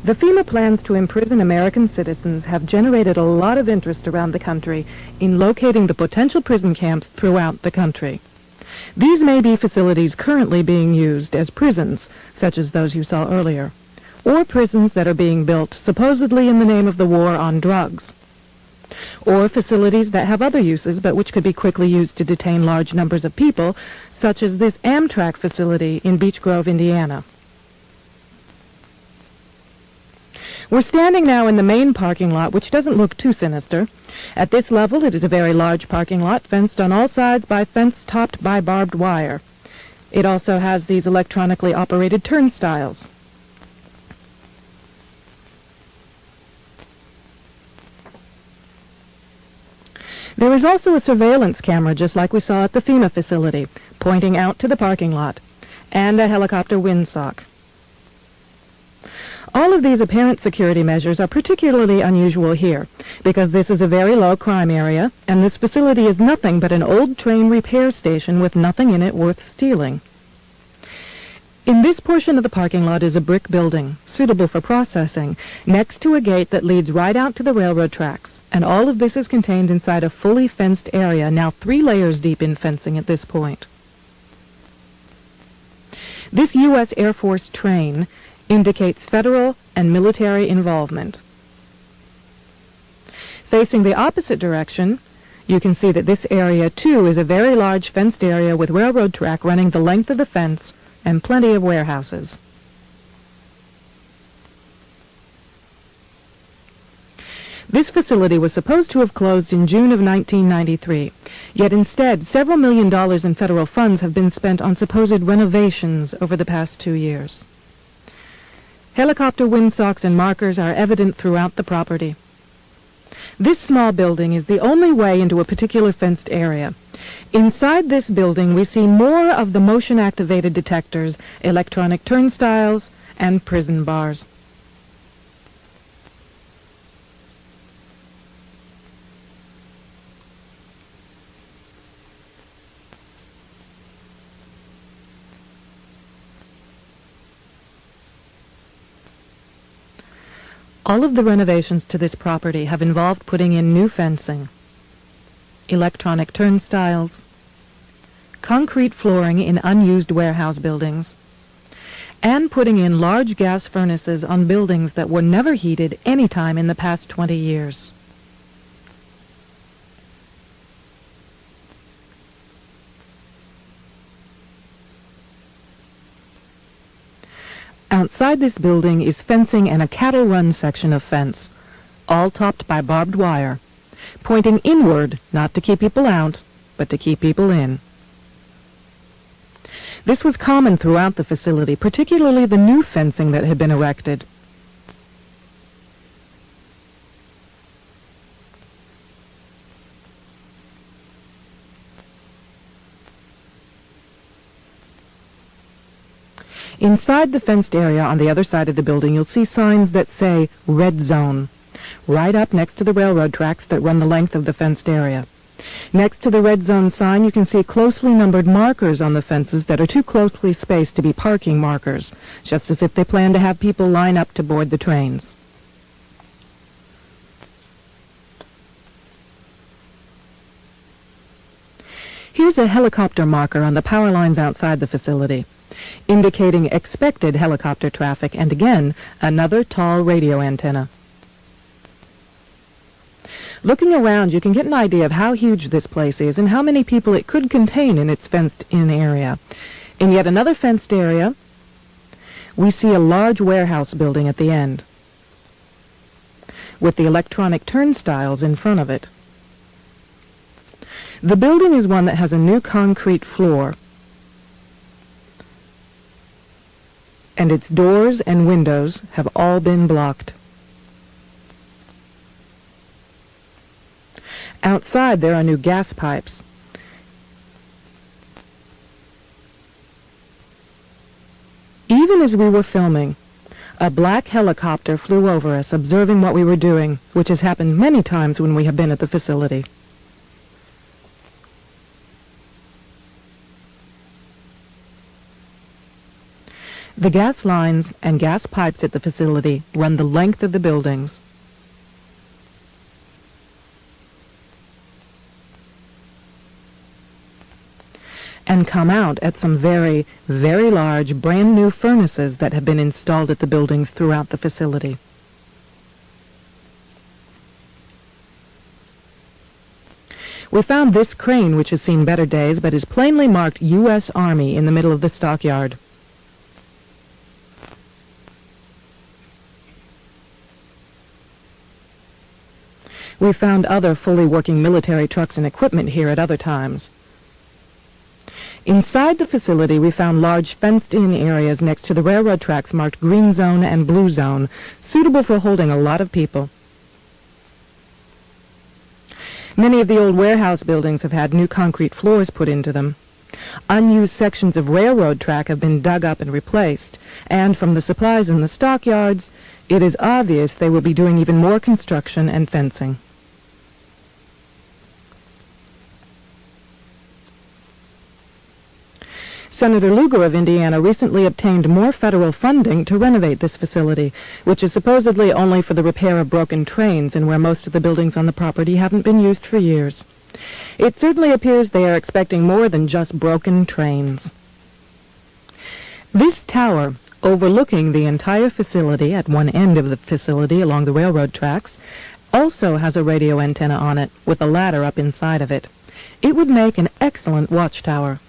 The Fema plans to imprison American citizens have generated a lot of interest around the country in locating the potential prison camps throughout the country. These may be facilities currently being used as prisons, such as those you saw earlier, or prisons that are being built supposedly in the name of the war on drugs, or facilities that have other uses but which could be quickly used to detain large numbers of people, such as this Amtrak facility in Beech Grove, Indiana. We're standing now in the main parking lot, which doesn't look too sinister. At this level, it is a very large parking lot, fenced on all sides by fence topped by barbed wire. It also has these electronically operated turnstiles. There is also a surveillance camera, just like we saw at the Fema facility, pointing out to the parking lot, and a helicopter windsock. All of these apparent security measures are particularly unusual here, because this is a very low crime area, and this facility is nothing but an old train repair station with nothing in it worth stealing. In this portion of the parking lot is a brick building, suitable for processing, next to a gate that leads right out to the railroad tracks, and all of this is contained inside a fully fenced area, now 3 layers deep in fencing at this point. This U.S. Air Force train indicates federal and military involvement. Facing the opposite direction, you can see that this area, too, is a very large fenced area with railroad track running the length of the fence and plenty of warehouses. This facility was supposed to have closed in June of 1993, yet instead several million dollars in federal funds have been spent on supposed renovations over the past 2 years. Helicopter windsocks and markers are evident throughout the property. This small building is the only way into a particular fenced area. Inside this building we see more of the motion-activated detectors, electronic turnstiles, and prison bars. All of the renovations to this property have involved putting in new fencing, electronic turnstiles, concrete flooring in unused warehouse buildings, and putting in large gas furnaces on buildings that were never heated any time in the past 20 years. Outside this building is fencing and a cattle run section of fence, all topped by barbed wire, pointing inward, not to keep people out, but to keep people in. This was common throughout the facility, particularly the new fencing that had been erected. Inside the fenced area on the other side of the building, you'll see signs that say Red Zone, right up next to the railroad tracks that run the length of the fenced area. Next to the Red Zone sign, you can see closely numbered markers on the fences that are too closely spaced to be parking markers, just as if they plan to have people line up to board the trains. Here's a helicopter marker on the power lines outside the facility, indicating expected helicopter traffic, and again, another tall radio antenna. Looking around, you can get an idea of how huge this place is and how many people it could contain in its fenced-in area. In yet another fenced area, we see a large warehouse building at the end, with the electronic turnstiles in front of it. The building is one that has a new concrete floor, and its doors and windows have all been blocked. Outside there are new gas pipes. Even as we were filming, a black helicopter flew over us, observing what we were doing, which has happened many times when we have been at the facility. The gas lines and gas pipes at the facility run the length of the buildings. And come out at some very, very large, brand new furnaces that have been installed at the buildings throughout the facility. We found this crane, which has seen better days, but is plainly marked U.S. Army in the middle of the stockyard. We found other fully working military trucks and equipment here at other times. Inside the facility, we found large fenced-in areas next to the railroad tracks marked Green Zone and Blue Zone, suitable for holding a lot of people. Many of the old warehouse buildings have had new concrete floors put into them. Unused sections of railroad track have been dug up and replaced, and from the supplies in the stockyards, it is obvious they will be doing even more construction and fencing. Senator Lugar of Indiana recently obtained more federal funding to renovate this facility, which is supposedly only for the repair of broken trains and where most of the buildings on the property haven't been used for years. It certainly appears they are expecting more than just broken trains. This tower, overlooking the entire facility at one end of the facility along the railroad tracks, also has a radio antenna on it with a ladder up inside of it. It would make an excellent watchtower.